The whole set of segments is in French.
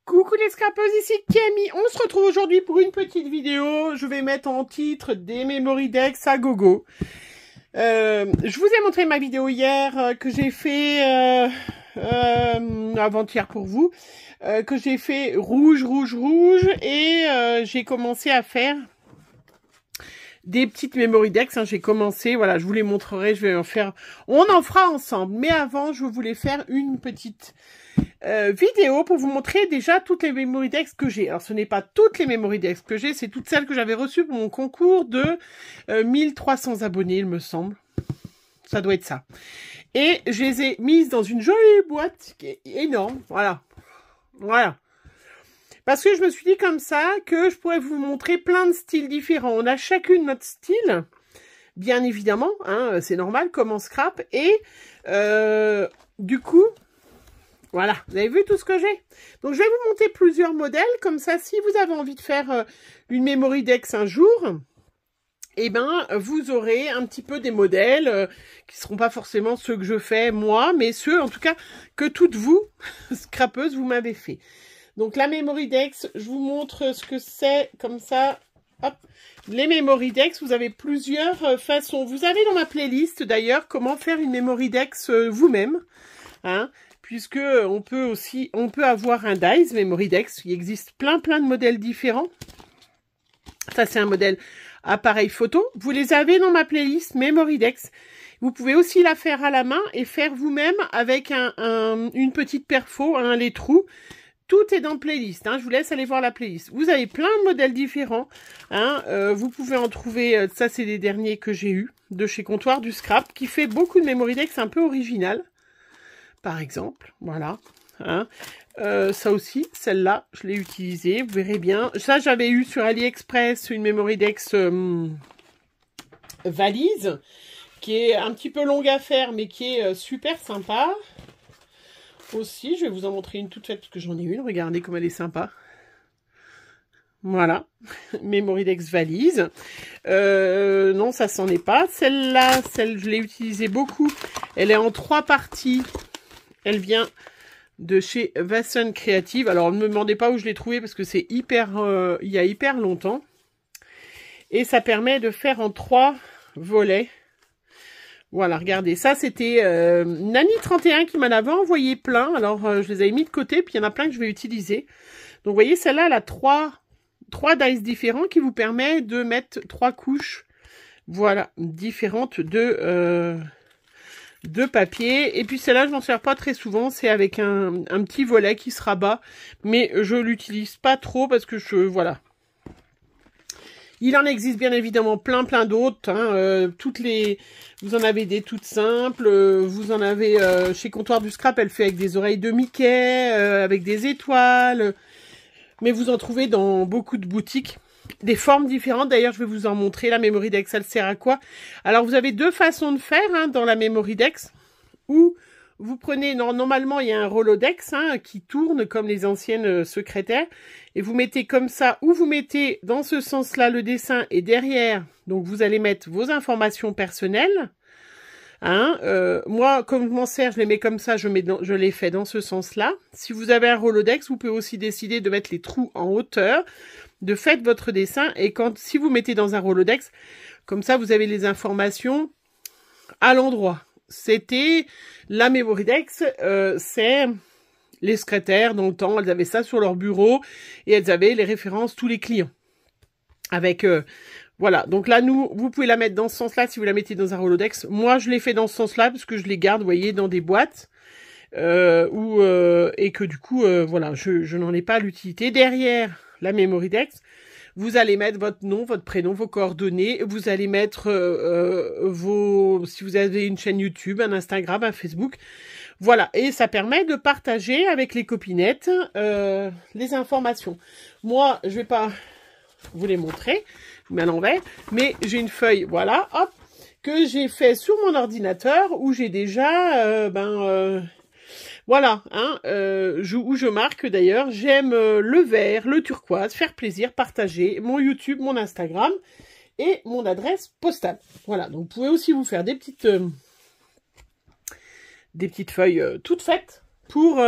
Coucou les scrapeuses, ici Camille. On se retrouve aujourd'hui pour une petite vidéo. Je vais mettre en titre des Memory Dex à gogo. Je vous ai montré ma vidéo hier que j'ai fait avant-hier pour vous, que j'ai fait rouge et j'ai commencé à faire des petites Memory Dex. J'ai commencé, voilà, je vous les montrerai, je vais en faire, on en fera ensemble. Mais avant, je voulais faire une petite vidéo pour vous montrer déjà toutes les Memory Dex que j'ai. Alors ce n'est pas toutes les Memory Dex que j'ai, c'est toutes celles que j'avais reçues pour mon concours de 1300 abonnés, il me semble. Ça doit être ça. Et je les ai mises dans une jolie boîte qui est énorme. Voilà. Voilà. Parce que je me suis dit comme ça que je pourrais vous montrer plein de styles différents. On a chacune notre style, bien évidemment, hein, c'est normal, comme en scrap. Et du coup, voilà, vous avez vu tout ce que j'ai. Donc je vais vous monter plusieurs modèles, comme ça, si vous avez envie de faire une Memory Dex un jour, eh ben, vous aurez un petit peu des modèles qui seront pas forcément ceux que je fais moi, mais ceux, en tout cas, que toutes vous, scrapeuses, vous m'avez fait. Donc la Memory Dex, je vous montre ce que c'est, comme ça, hop. Les Memory Dex, vous avez plusieurs façons. Vous avez dans ma playlist, d'ailleurs, comment faire une Memory Dex vous-même, hein, puisque on peut avoir un Dies Memory Dex. Il existe plein de modèles différents. Ça, c'est un modèle appareil photo. Vous les avez dans ma playlist Memory Dex. Vous pouvez aussi la faire à la main et faire vous-même avec une petite perfo, les trous. Tout est dans playlist, hein. Je vous laisse aller voir la playlist. Vous avez plein de modèles différents, hein. Vous pouvez en trouver, ça c'est les derniers que j'ai eu de chez Comptoir du Scrap, qui fait beaucoup de Memory Dex un peu original, par exemple, voilà, hein. Ça aussi, celle-là, je l'ai utilisée, vous verrez bien. Ça, j'avais eu sur AliExpress une Memory Dex valise, qui est un petit peu longue à faire, mais qui est super sympa. Aussi, je vais vous en montrer une toute faite, parce que j'en ai une, regardez comme elle est sympa. Voilà, Memory Dex valise. Non, ça s'en est pas. Celle-là, je l'ai utilisée beaucoup. Elle est en 3 parties. Elle vient de chez Vasson Creative. Alors, ne me demandez pas où je l'ai trouvée, parce que c'est hyper, il y a hyper longtemps. Et ça permet de faire en 3 volets. Voilà, regardez, ça c'était Nani31 qui m'en avait envoyé plein. Alors, je les avais mis de côté, puis il y en a plein que je vais utiliser. Donc, vous voyez, celle-là, elle a 3 dice différents qui vous permet de mettre 3 couches, voilà, différentes de papier. Et puis, celle-là, je m'en sers pas très souvent. C'est avec un petit volet qui se rabat. Mais je l'utilise pas trop parce que voilà. Il en existe bien évidemment plein d'autres, hein, vous en avez des toutes simples, vous en avez chez Comptoir du Scrap, elle fait avec des oreilles de Mickey, avec des étoiles, mais vous en trouvez dans beaucoup de boutiques, des formes différentes. D'ailleurs, je vais vous en montrer, la Memory Dex, elle sert à quoi? Alors, vous avez 2 façons de faire, hein, dans la Memory Dex, où vous prenez, normalement, il y a un Rolodex, hein, qui tourne comme les anciennes secrétaires, et vous mettez comme ça, ou vous mettez dans ce sens-là le dessin, et derrière, donc vous allez mettre vos informations personnelles, hein. Moi, comme je m'en sers, je les mets comme ça, je les fais dans ce sens-là. Si vous avez un Rolodex, vous pouvez aussi décider de mettre les trous en hauteur, de faire votre dessin, et si vous mettez dans un Rolodex, comme ça, vous avez les informations à l'endroit. C'était la Memory Dex, c'est les secrétaires dans le temps, elles avaient ça sur leur bureau et elles avaient les références tous les clients. Avec voilà, donc là vous pouvez la mettre dans ce sens-là si vous la mettez dans un Rolodex. Moi je l'ai fait dans ce sens-là parce que je les garde, vous voyez, dans des boîtes et que du coup voilà, je n'en ai pas l'utilité. Derrière la Memory Dex, vous allez mettre votre nom, votre prénom, vos coordonnées. Vous allez mettre si vous avez une chaîne YouTube, un Instagram, un Facebook. Voilà, et ça permet de partager avec les copinettes les informations. Moi, je vais pas vous les montrer, je vous mets à l'envers, mais j'ai une feuille, voilà, hop, que j'ai fait sur mon ordinateur où j'ai déjà voilà, hein, où je marque d'ailleurs, j'aime le vert, le turquoise, faire plaisir, partager, mon YouTube, mon Instagram et mon adresse postale. Voilà, donc vous pouvez aussi vous faire des petites feuilles toutes faites pour,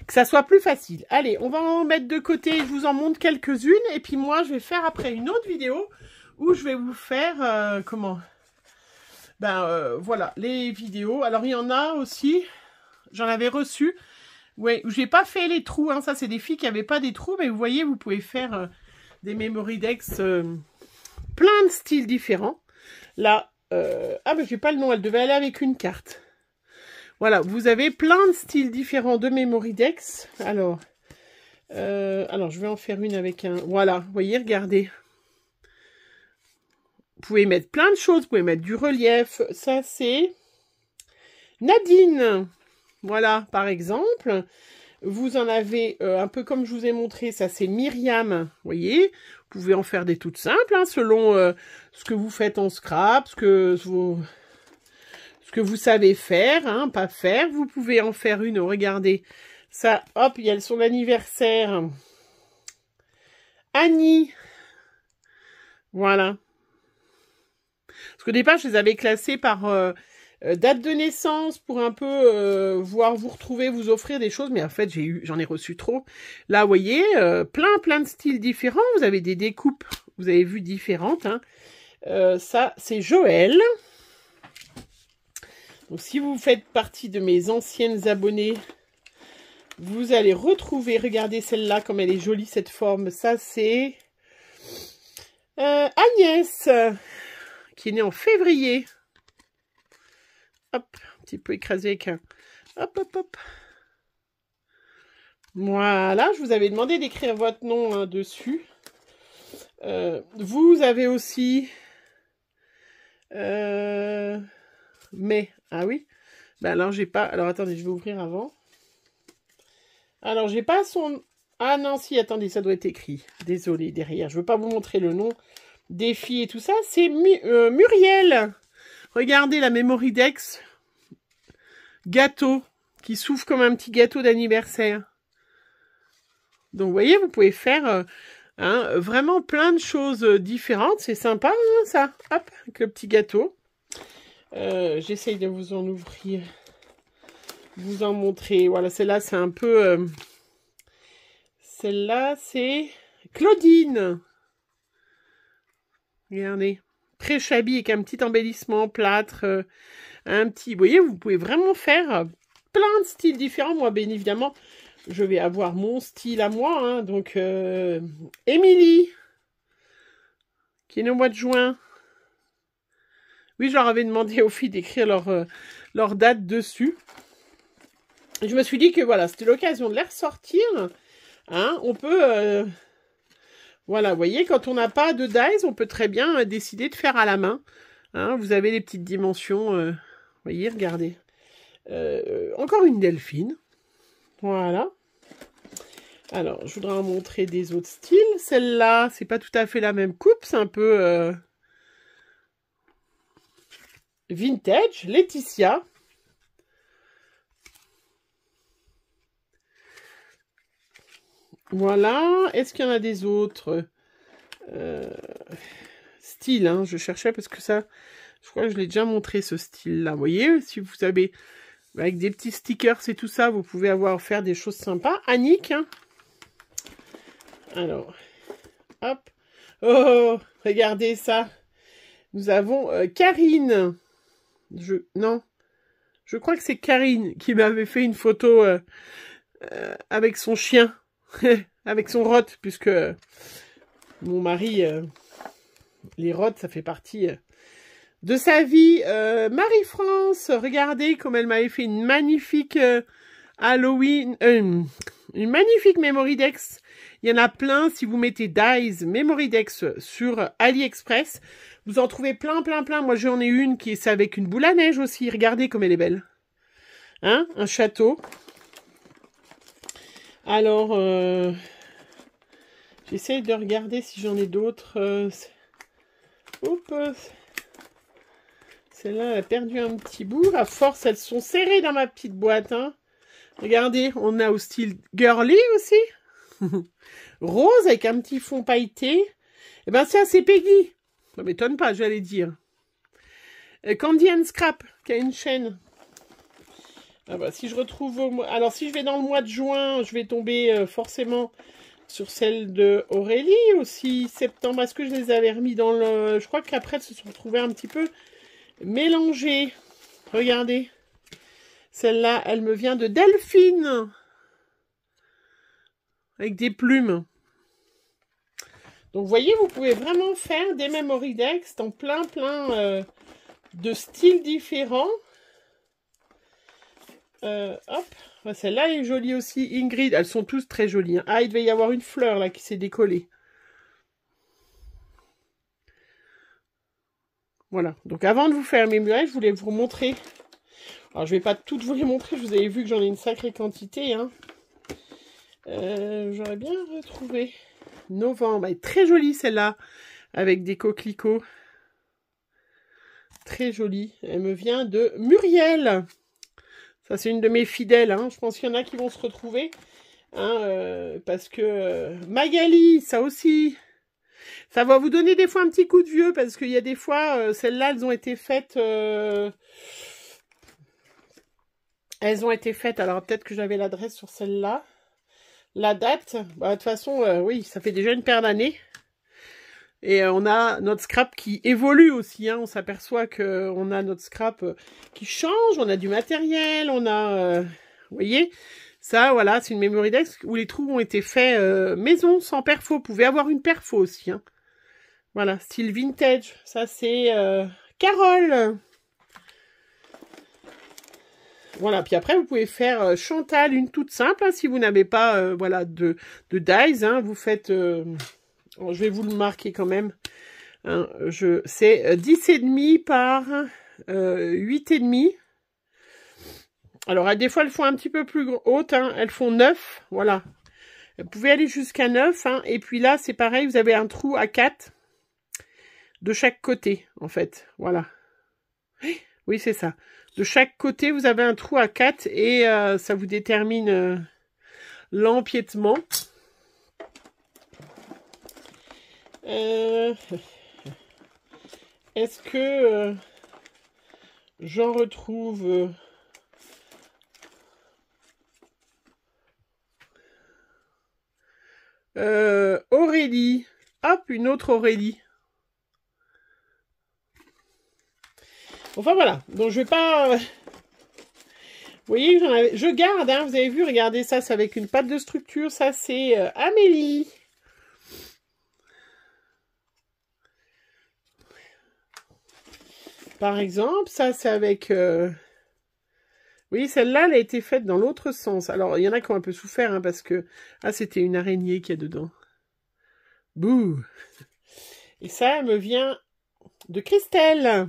que ça soit plus facile. Allez, on va en mettre de côté, je vous en montre quelques-unes, et puis moi, je vais faire après une autre vidéo où je vais vous faire, voilà, les vidéos. Alors, il y en a aussi, j'en avais reçu, ouais, je n'ai pas fait les trous, hein, ça, c'est des filles qui n'avaient pas des trous, mais vous voyez, vous pouvez faire des Memory Dex, plein de styles différents. Là, mais j'ai pas le nom, elle devait aller avec une carte. Voilà, vous avez plein de styles différents de Memory Dex. Alors, je vais en faire une avec un... Voilà, vous voyez, regardez. Vous pouvez mettre plein de choses, vous pouvez mettre du relief. Ça, c'est Nadine. Voilà, par exemple. Vous en avez un peu comme je vous ai montré, ça c'est Myriam. Vous voyez, vous pouvez en faire des toutes simples, hein, selon ce que vous faites en scrap, ce que vous savez faire, hein, pas faire. Vous pouvez en faire une, regardez. Ça, hop, il y a son anniversaire. Annie. Voilà. Parce qu'au départ, je les avais classés par date de naissance pour un peu voir vous retrouver, vous offrir des choses. Mais en fait, j'en ai reçu trop. Là, vous voyez, plein de styles différents. Vous avez des découpes, vous avez vu, différentes. Hein. Ça, c'est Joël. Donc, si vous faites partie de mes anciennes abonnées, vous allez retrouver, regardez celle-là, comme elle est jolie, cette forme. Ça, c'est Agnès, qui est née en février. Hop, un petit peu écrasé avec un... Hop. Voilà, je vous avais demandé d'écrire votre nom dessus. Vous avez aussi... Mais, ah oui. Ben alors, j'ai pas... Alors, attendez, je vais ouvrir avant. Alors, j'ai pas son... Ah non, si, attendez, ça doit être écrit. Désolée, derrière. Je veux pas vous montrer le nom des filles et tout ça. C'est Muriel. Regardez la Memory Dex. Gâteau. Qui s'ouvre comme un petit gâteau d'anniversaire. Donc, vous voyez, vous pouvez faire vraiment plein de choses différentes. C'est sympa, hein, ça. Hop, avec le petit gâteau. J'essaye de vous en ouvrir. Vous en montrer. Voilà, celle-là, c'est un peu... Celle-là, c'est Claudine. Regardez. Très shabby avec un petit embellissement plâtre. Un petit... Vous voyez, vous pouvez vraiment faire plein de styles différents. Moi, bien évidemment, je vais avoir mon style à moi. Hein, donc, Émilie, qui est née au mois de juin. Oui, je leur avais demandé aux filles d'écrire leur date dessus. Et je me suis dit que voilà, c'était l'occasion de les ressortir. Hein, on peut... voilà, vous voyez, quand on n'a pas de dies, on peut très bien décider de faire à la main. Hein, vous avez les petites dimensions. Vous voyez, regardez. Encore une Delphine. Voilà. Alors, je voudrais en montrer des autres styles. Celle-là, c'est pas tout à fait la même coupe. C'est un peu... vintage, Laetitia. Voilà. Est-ce qu'il y en a des autres styles, hein, je cherchais parce que ça, je crois que je l'ai déjà montré ce style-là. Vous voyez, si vous avez avec des petits stickers et tout ça, vous pouvez faire des choses sympas. Annick. Hein. Alors, hop. Oh, regardez ça. Nous avons Karine. Non, je crois que c'est Karine qui m'avait fait une photo avec son chien, avec son rot, puisque mon mari, les rots, ça fait partie de sa vie. Marie-France, regardez comme elle m'avait fait une magnifique Halloween, une magnifique Memory Dex. Il y en a plein, si vous mettez Dies Memory Dex sur AliExpress, vous en trouvez plein. Moi, j'en ai une qui est avec une boule à neige aussi. Regardez comme elle est belle. Hein? Un château. Alors, j'essaye de regarder si j'en ai d'autres. Celle-là, elle a perdu un petit bout. À force, elles sont serrées dans ma petite boîte. Hein. Regardez, on a au style girly aussi. Rose avec un petit fond pailleté. Eh ben ça, c'est Peggy. Ça m'étonne pas, j'allais dire. Candy and Scrap, qui a une chaîne. Ah bah, si je retrouve au mois... Alors, si je vais dans le mois de juin, je vais tomber forcément sur celle de Aurélie aussi. Septembre, est-ce que je les avais remis dans le... Je crois qu'après, elles se sont retrouvées un petit peu mélangées. Regardez. Celle-là, elle me vient de Delphine. Avec des plumes. Donc, vous voyez, vous pouvez vraiment faire des Memory Decks dans plein de styles différents. Hop. Celle-là est jolie aussi. Ingrid, elles sont tous très jolies. Hein. Ah, il devait y avoir une fleur là qui s'est décollée. Voilà. Donc, avant de vous faire mes murets, je voulais vous montrer. Alors, je vais pas toutes vous les montrer. Vous avez vu que j'en ai une sacrée quantité. Hein. J'aurais bien retrouvé novembre. Elle est très jolie celle-là, avec des coquelicots. Très jolie. Elle me vient de Muriel. Ça, c'est une de mes fidèles. Hein. Je pense qu'il y en a qui vont se retrouver. Hein, parce que Magali, ça aussi. Ça va vous donner des fois un petit coup de vieux. Parce qu'il y a des fois, celles-là, elles ont été faites... Elles ont été faites. Alors, peut-être que j'avais l'adresse sur celle-là. La date, bah, de toute façon, oui, ça fait déjà une paire d'années. Et on a notre scrap qui évolue aussi. Hein. On s'aperçoit qu'on a notre scrap qui change. On a du matériel. On a... vous voyez, ça, voilà, c'est une Memory Deck où les trous ont été faits maison, sans perfo. Vous pouvez avoir une perfo aussi. Hein. Voilà, style vintage. Ça, c'est Carole. Voilà, puis après, vous pouvez faire Chantal, une toute simple, hein, si vous n'avez pas voilà, de dies. Hein, vous faites, je vais vous le marquer quand même, hein, c'est 10,5 par 8,5. Alors, des fois, elles font un petit peu plus hautes, hein, elles font 9, voilà. Vous pouvez aller jusqu'à 9, hein, et puis là, c'est pareil, vous avez un trou à 4 de chaque côté, en fait, voilà. Oui, c'est ça. De chaque côté, vous avez un trou à 4 et ça vous détermine l'empiètement. Est-ce que j'en retrouve... Aurélie. Hop, une autre Aurélie. Enfin voilà, donc je vais pas... Vous voyez, je garde, hein, vous avez vu, regardez ça, c'est avec une pâte de structure, ça c'est Amélie. Par exemple, ça c'est avec... Oui, celle-là, elle a été faite dans l'autre sens. Alors, il y en a qui ont un peu souffert, hein, parce que... Ah, c'était une araignée qu'il y a dedans. Bouh. Et ça, elle me vient de Christelle.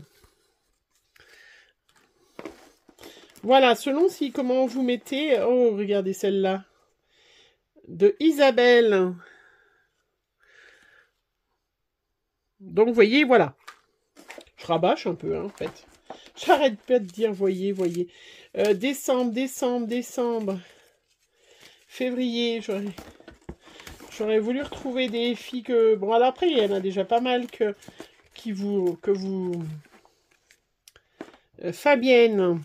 Voilà, selon si comment vous mettez... Oh, regardez celle-là. De Isabelle. Donc, vous voyez, voilà. Je rabâche un peu, hein, en fait. J'arrête pas de dire, voyez. Décembre. Février, j'aurais voulu retrouver des filles que... Bon, alors après, il y en a déjà pas mal que vous... Fabienne...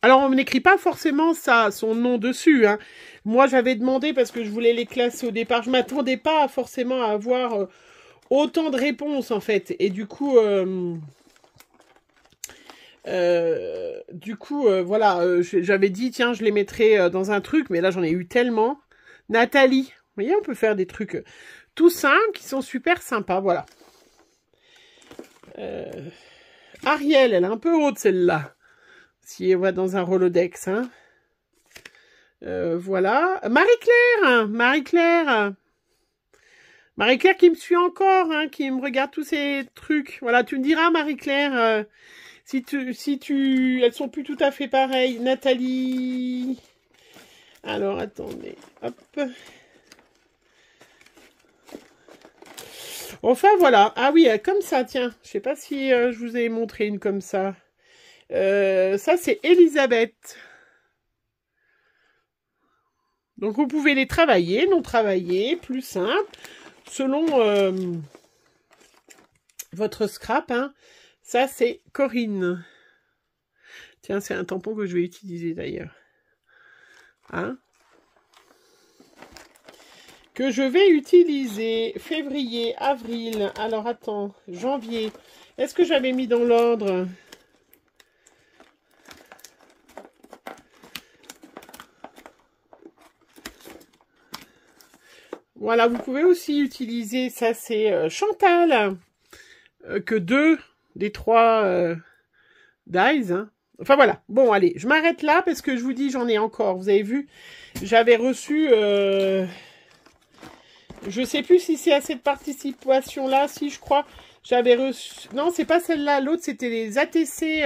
Alors, on n'écrit pas forcément son nom dessus. Hein. Moi, j'avais demandé parce que je voulais les classer au départ. Je ne m'attendais pas forcément à avoir autant de réponses, en fait. Et du coup, voilà, j'avais dit, tiens, je les mettrais dans un truc. Mais là, j'en ai eu tellement. Nathalie. Vous voyez, on peut faire des trucs tout simples qui sont super sympas. Voilà. Ariel, elle est un peu haute, celle-là. Si on va dans un Rolodex, hein. Voilà. Marie-Claire qui me suit encore, hein, qui me regarde tous ces trucs. Voilà, tu me diras, Marie-Claire, si elles sont plus tout à fait pareilles. Nathalie. Alors, attendez. Hop. Enfin, voilà. Ah oui, comme ça, tiens. Je sais pas si je vous ai montré une comme ça. Ça, c'est Elisabeth. Donc, vous pouvez les travailler, non travailler, plus simple, selon votre scrap. Hein. Ça, c'est Corinne. Tiens, c'est un tampon que je vais utiliser d'ailleurs. Hein? Que je vais utiliser février, avril. Alors, attends, janvier. Est-ce que j'avais mis dans l'ordre? Voilà, vous pouvez aussi utiliser, ça c'est Chantal, que 2 des 3 dies. Hein. Enfin voilà, bon allez, je m'arrête là parce que je vous dis, j'en ai encore. Vous avez vu, j'avais reçu, je sais plus si c'est à cette participation-là, si je crois, j'avais reçu, non c'est pas celle-là, l'autre c'était les ATC,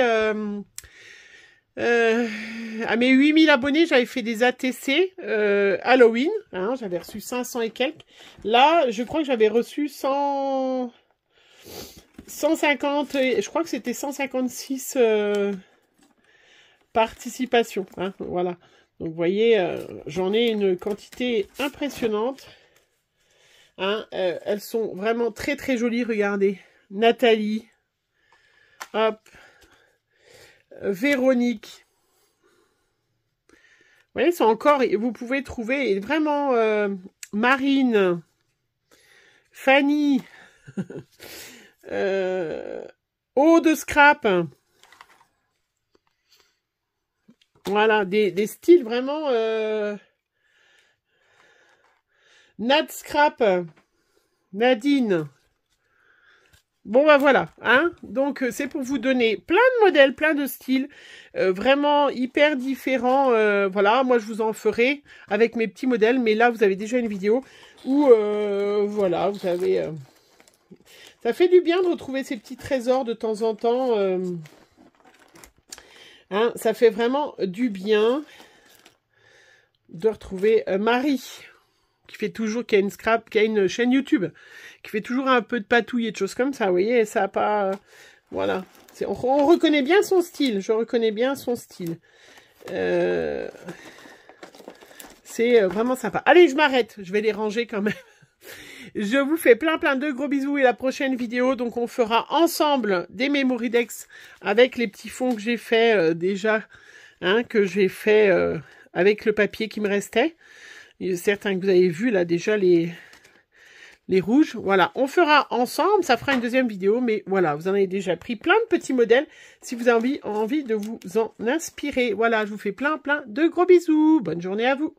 à mes 8000 abonnés, j'avais fait des ATC Halloween. Hein, j'avais reçu 500 et quelques. Là, je crois que j'avais reçu 150. Je crois que c'était 156 participations. Hein, voilà. Donc, vous voyez, j'en ai une quantité impressionnante. Hein, elles sont vraiment très, très jolies. Regardez. Nathalie. Hop. Véronique. Vous voyez, c'est encore, vous pouvez trouver vraiment Marine, Fanny, Eau de Scrap. Voilà, des styles vraiment Nat Scrap, Nadine. Bon, bah voilà, hein. Donc, c'est pour vous donner plein de modèles, plein de styles, vraiment hyper différents. Voilà, moi, je vous en ferai avec mes petits modèles, mais là, vous avez déjà une vidéo où, voilà, vous avez... ça fait du bien de retrouver ces petits trésors de temps en temps. Hein, ça fait vraiment du bien de retrouver Marie, qui fait toujours, qui a une scrap, qui a une chaîne YouTube, qui fait toujours un peu de patouille et de choses comme ça, vous voyez, ça a pas, voilà, on reconnaît bien son style, je reconnais bien son style, c'est vraiment sympa. Allez, je m'arrête, je vais les ranger quand même. Je vous fais plein de gros bisous et la prochaine vidéo, donc on fera ensemble des Memorydex avec les petits fonds que j'ai fait déjà, hein, que j'ai fait avec le papier qui me restait. Il y a certains que vous avez vu là déjà les rouges. Voilà, on fera ensemble, ça fera une deuxième vidéo, mais voilà, vous en avez déjà pris plein de petits modèles si vous avez envie de vous en inspirer. Voilà, je vous fais plein de gros bisous. Bonne journée à vous.